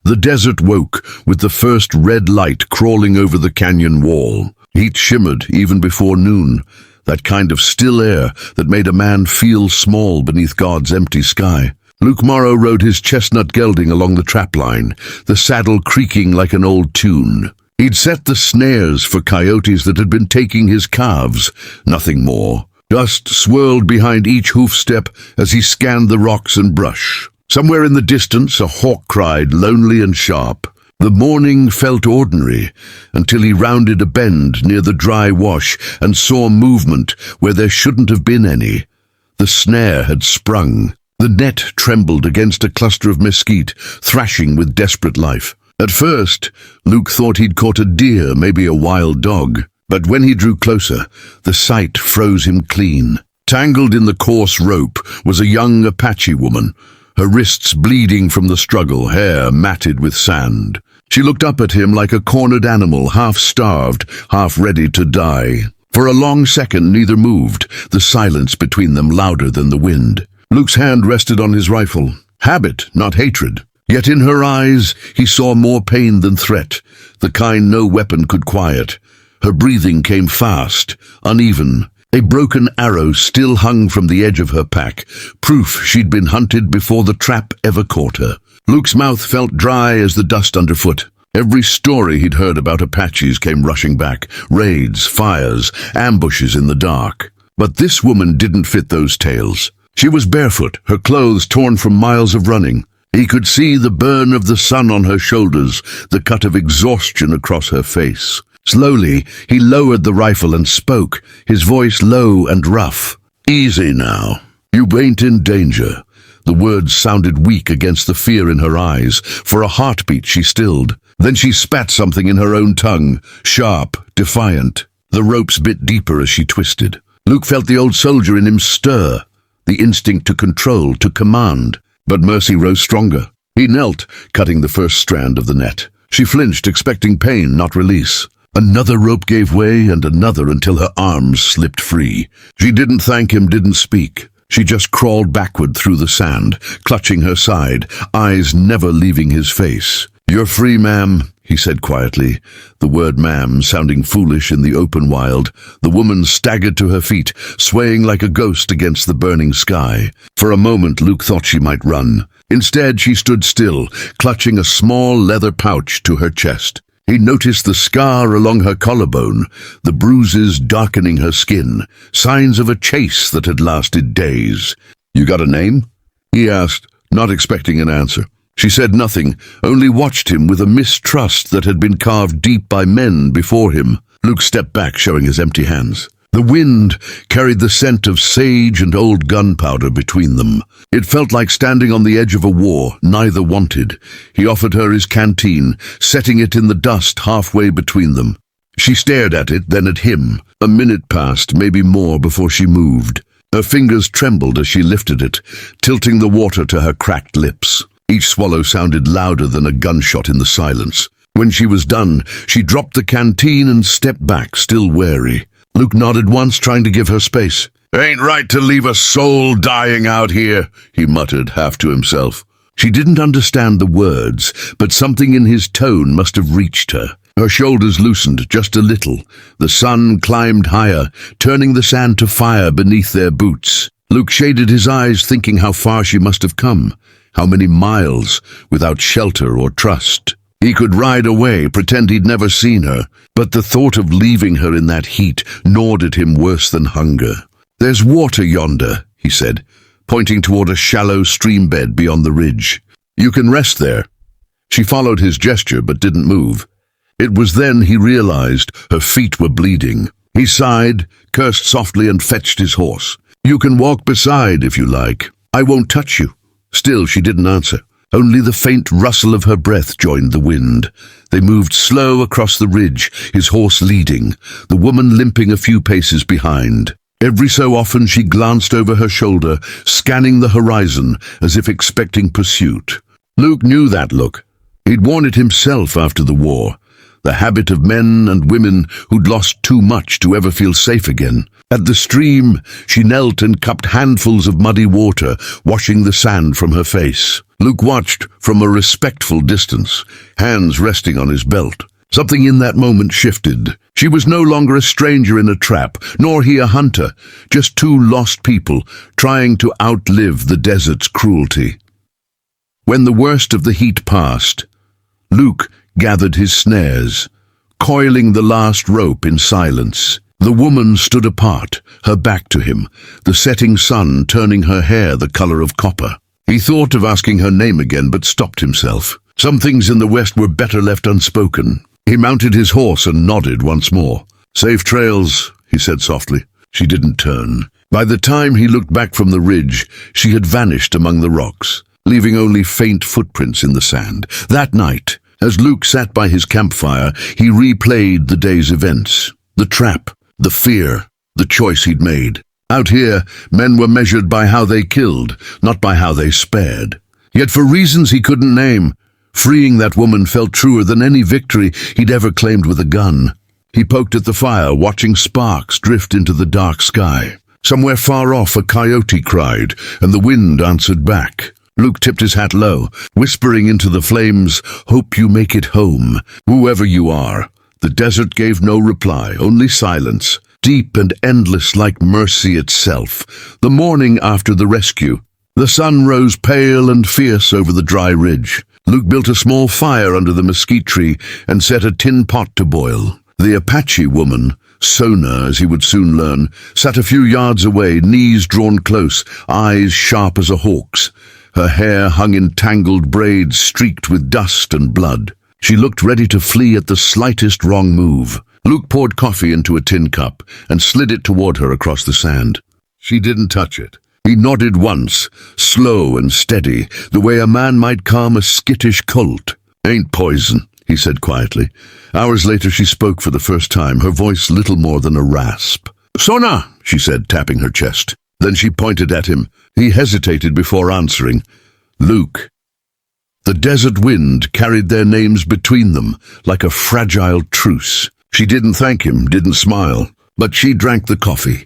The desert woke with the first red light crawling over the canyon wall. Heat shimmered even before noon, that kind of still air that made a man feel small beneath God's empty sky. Luke Morrow rode his chestnut gelding along the trapline, the saddle creaking like an old tune. He'd set the snares for coyotes that had been taking his calves, nothing more. Dust swirled behind each hoofstep as he scanned the rocks and brush. Somewhere in the distance, a hawk cried, lonely and sharp. The morning felt ordinary until he rounded a bend near the dry wash and saw movement where there shouldn't have been any. The snare had sprung. The net trembled against a cluster of mesquite, thrashing with desperate life. At first, Luke thought he'd caught a deer, maybe a wild dog. But when he drew closer, the sight froze him clean. Tangled in the coarse rope was a young Apache woman, her wrists bleeding from the struggle, hair matted with sand. She looked up at him like a cornered animal, half-starved, half-ready to die. For a long second, neither moved, the silence between them louder than the wind. Luke's hand rested on his rifle. Habit, not hatred. Yet in her eyes, he saw more pain than threat, the kind no weapon could quiet. Her breathing came fast, uneven. A broken arrow still hung from the edge of her pack, proof she'd been hunted before the trap ever caught her. Luke's mouth felt dry as the dust underfoot. Every story he'd heard about Apaches came rushing back. Raids, fires, ambushes in the dark. But this woman didn't fit those tales. She was barefoot, her clothes torn from miles of running. He could see the burn of the sun on her shoulders, the cut of exhaustion across her face. Slowly, he lowered the rifle and spoke, his voice low and rough. "Easy now. You ain't in danger." The words sounded weak against the fear in her eyes. For a heartbeat she stilled. Then she spat something in her own tongue, sharp, defiant. The ropes bit deeper as she twisted. Luke felt the old soldier in him stir, the instinct to control, to command. But mercy rose stronger. He knelt, cutting the first strand of the net. She flinched, expecting pain, not release. Another rope gave way, and another, until her arms slipped free. She didn't thank him, didn't speak. She just crawled backward through the sand, clutching her side, eyes never leaving his face. "You're free, ma'am," he said quietly, the word ma'am sounding foolish in the open wild. The woman staggered to her feet, swaying like a ghost against the burning sky. For a moment, Luke thought she might run. Instead, she stood still, clutching a small leather pouch to her chest. He noticed the scar along her collarbone, the bruises darkening her skin, signs of a chase that had lasted days. "You got a name?" he asked, not expecting an answer. She said nothing, only watched him with a mistrust that had been carved deep by men before him. Luke stepped back, showing his empty hands. The wind carried the scent of sage and old gunpowder between them. It felt like standing on the edge of a war neither wanted. He offered her his canteen, setting it in the dust halfway between them. She stared at it, then at him. A minute passed, maybe more, before she moved. Her fingers trembled as she lifted it, tilting the water to her cracked lips. Each swallow sounded louder than a gunshot in the silence. When she was done, she dropped the canteen and stepped back, still wary. Luke nodded once, trying to give her space. "Ain't right to leave a soul dying out here," he muttered, half to himself. She didn't understand the words, but something in his tone must have reached her. Her shoulders loosened just a little. The sun climbed higher, turning the sand to fire beneath their boots. Luke shaded his eyes, thinking how far she must have come. How many miles, without shelter or trust. He could ride away, pretend he'd never seen her, but the thought of leaving her in that heat gnawed at him worse than hunger. "There's water yonder," he said, pointing toward a shallow stream bed beyond the ridge. "You can rest there." She followed his gesture but didn't move. It was then he realized her feet were bleeding. He sighed, cursed softly, and fetched his horse. "You can walk beside if you like. I won't touch you." Still, she didn't answer. Only the faint rustle of her breath joined the wind. They moved slow across the ridge, his horse leading, the woman limping a few paces behind. Every so often she glanced over her shoulder, scanning the horizon as if expecting pursuit. Luke knew that look. He'd worn it himself after the war, the habit of men and women who'd lost too much to ever feel safe again. At the stream, she knelt and cupped handfuls of muddy water, washing the sand from her face. Luke watched from a respectful distance, hands resting on his belt. Something in that moment shifted. She was no longer a stranger in a trap, nor he a hunter, just two lost people trying to outlive the desert's cruelty. When the worst of the heat passed, Luke gathered his snares, coiling the last rope in silence. The woman stood apart, her back to him, the setting sun turning her hair the color of copper. He thought of asking her name again, but stopped himself. Some things in the West were better left unspoken. He mounted his horse and nodded once more. "Safe trails," he said softly. She didn't turn. By the time he looked back from the ridge, she had vanished among the rocks, leaving only faint footprints in the sand. That night, as Luke sat by his campfire, he replayed the day's events. The trap, the fear, the choice he'd made. Out here, men were measured by how they killed, not by how they spared. Yet for reasons he couldn't name, freeing that woman felt truer than any victory he'd ever claimed with a gun. He poked at the fire, watching sparks drift into the dark sky. Somewhere far off, a coyote cried, and the wind answered back. Luke tipped his hat low, whispering into the flames, "Hope you make it home, whoever you are." The desert gave no reply, only silence, deep and endless like mercy itself. The morning after the rescue, the sun rose pale and fierce over the dry ridge. Luke built a small fire under the mesquite tree and set a tin pot to boil. The Apache woman, Sona as he would soon learn, sat a few yards away, knees drawn close, eyes sharp as a hawk's. Her hair hung in tangled braids streaked with dust and blood. She looked ready to flee at the slightest wrong move. Luke poured coffee into a tin cup and slid it toward her across the sand. She didn't touch it. He nodded once, slow and steady, the way a man might calm a skittish colt. "Ain't poison," he said quietly. Hours later she spoke for the first time, her voice little more than a rasp. "Sona," she said, tapping her chest. Then she pointed at him. He hesitated before answering. "Luke." The desert wind carried their names between them, like a fragile truce. She didn't thank him, didn't smile, but she drank the coffee.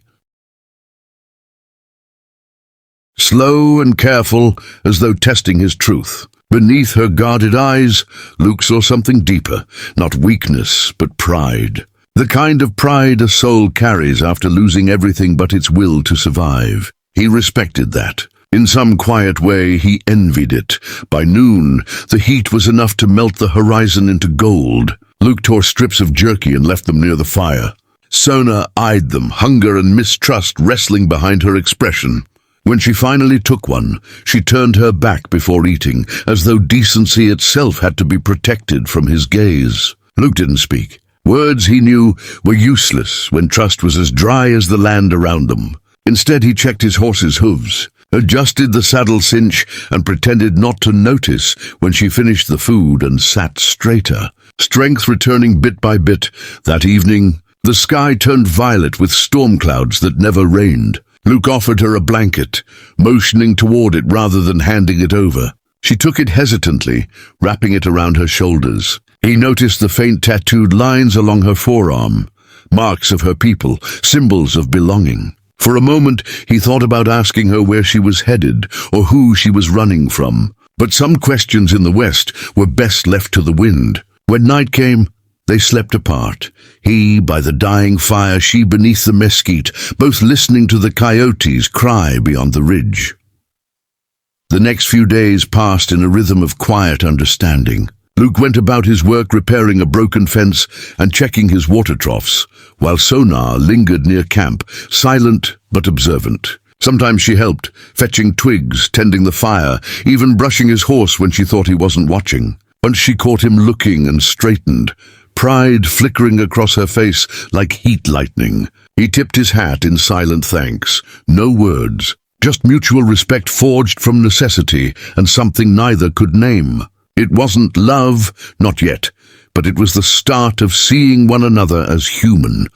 Slow and careful, as though testing his truth. Beneath her guarded eyes, Luke saw something deeper, not weakness, but pride. The kind of pride a soul carries after losing everything but its will to survive. He respected that. In some quiet way, he envied it. By noon, the heat was enough to melt the horizon into gold. Luke tore strips of jerky and left them near the fire. Sona eyed them, hunger and mistrust wrestling behind her expression. When she finally took one, she turned her back before eating, as though decency itself had to be protected from his gaze. Luke didn't speak. Words, he knew, were useless when trust was as dry as the land around them. Instead, he checked his horse's hooves, adjusted the saddle cinch, and pretended not to notice when she finished the food and sat straighter. Strength returning bit by bit. That evening, the sky turned violet with storm clouds that never rained. Luke offered her a blanket, motioning toward it rather than handing it over. She took it hesitantly, wrapping it around her shoulders. He noticed the faint tattooed lines along her forearm, marks of her people, symbols of belonging. For a moment, he thought about asking her where she was headed or who she was running from. But some questions in the West were best left to the wind. When night came, they slept apart, he by the dying fire, she beneath the mesquite, both listening to the coyotes cry beyond the ridge. The next few days passed in a rhythm of quiet understanding. Luke went about his work repairing a broken fence and checking his water troughs, while Sona lingered near camp, silent but observant. Sometimes she helped, fetching twigs, tending the fire, even brushing his horse when she thought he wasn't watching. Once she caught him looking and straightened, pride flickering across her face like heat lightning. He tipped his hat in silent thanks. No words, just mutual respect forged from necessity and something neither could name. It wasn't love, not yet, but it was the start of seeing one another as human.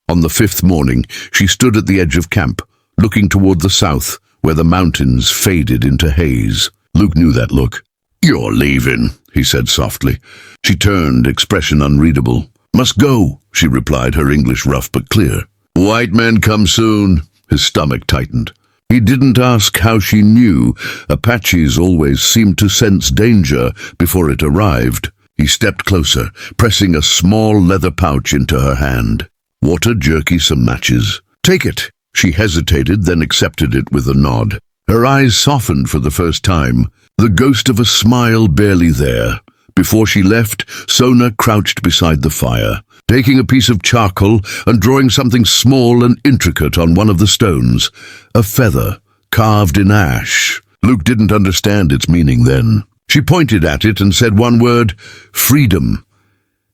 On the fifth morning, she stood at the edge of camp, looking toward the south, where the mountains faded into haze. Luke knew that look. "You're leaving," he said softly. She turned, expression unreadable. "Must go," she replied, her English rough but clear. "White men come soon." His stomach tightened. He didn't ask how she knew. Apaches always seemed to sense danger before it arrived. He stepped closer, pressing a small leather pouch into her hand. "Water, jerky, some matches." "Take it." She hesitated, then accepted it with a nod. Her eyes softened for the first time, the ghost of a smile barely there. Before she left, Sona crouched beside the fire, taking a piece of charcoal and drawing something small and intricate on one of the stones, a feather carved in ash. Luke didn't understand its meaning then. She pointed at it and said one word, "Freedom."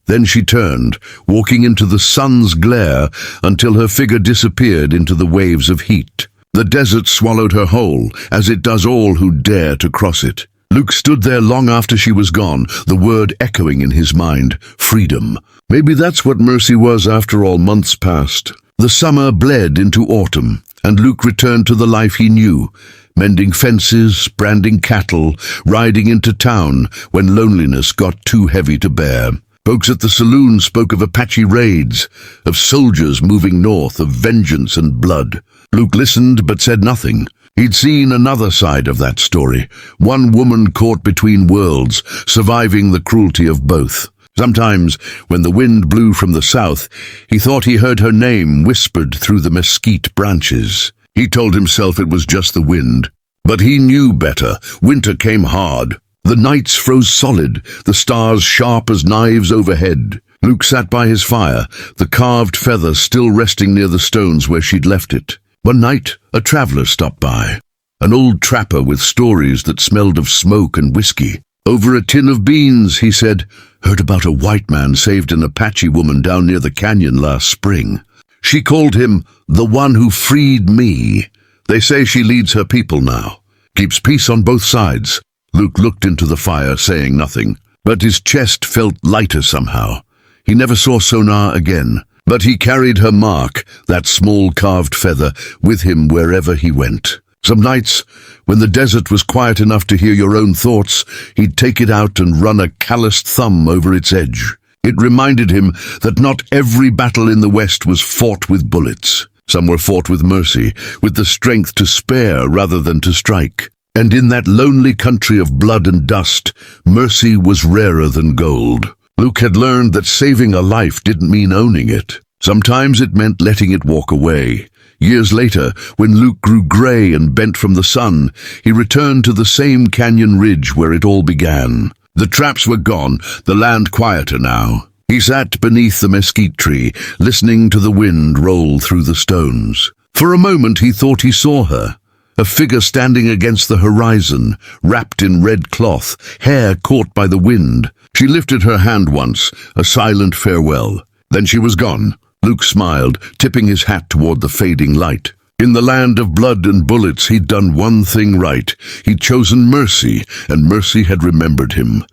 Then she turned, walking into the sun's glare until her figure disappeared into the waves of heat. The desert swallowed her whole, as it does all who dare to cross it. Luke stood there long after she was gone, the word echoing in his mind, freedom. Maybe that's what mercy was after all. Months passed. The summer bled into autumn, and Luke returned to the life he knew, mending fences, branding cattle, riding into town when loneliness got too heavy to bear. Folks at the saloon spoke of Apache raids, of soldiers moving north, of vengeance and blood. Luke listened but said nothing. He'd seen another side of that story, one woman caught between worlds, surviving the cruelty of both. Sometimes, when the wind blew from the south, he thought he heard her name whispered through the mesquite branches. He told himself it was just the wind. But he knew better. Winter came hard. The nights froze solid, the stars sharp as knives overhead. Luke sat by his fire, the carved feather still resting near the stones where she'd left it. One night, a traveler stopped by, an old trapper with stories that smelled of smoke and whiskey. "Over a tin of beans," he said. "Heard about a white man saved an Apache woman down near the canyon last spring. She called him the one who freed me. They say she leads her people now, keeps peace on both sides." Luke looked into the fire, saying nothing, but his chest felt lighter somehow. He never saw Sona again, but he carried her mark, that small carved feather, with him wherever he went. Some nights, when the desert was quiet enough to hear your own thoughts, he'd take it out and run a calloused thumb over its edge. It reminded him that not every battle in the West was fought with bullets. Some were fought with mercy, with the strength to spare rather than to strike. And in that lonely country of blood and dust, mercy was rarer than gold. Luke had learned that saving a life didn't mean owning it. Sometimes it meant letting it walk away. Years later, when Luke grew gray and bent from the sun, he returned to the same canyon ridge where it all began. The traps were gone, the land quieter now. He sat beneath the mesquite tree, listening to the wind roll through the stones. For a moment he thought he saw her. A figure standing against the horizon, wrapped in red cloth, hair caught by the wind. She lifted her hand once, a silent farewell. Then she was gone. Luke smiled, tipping his hat toward the fading light. In the land of blood and bullets, he'd done one thing right. He'd chosen mercy, and mercy had remembered him.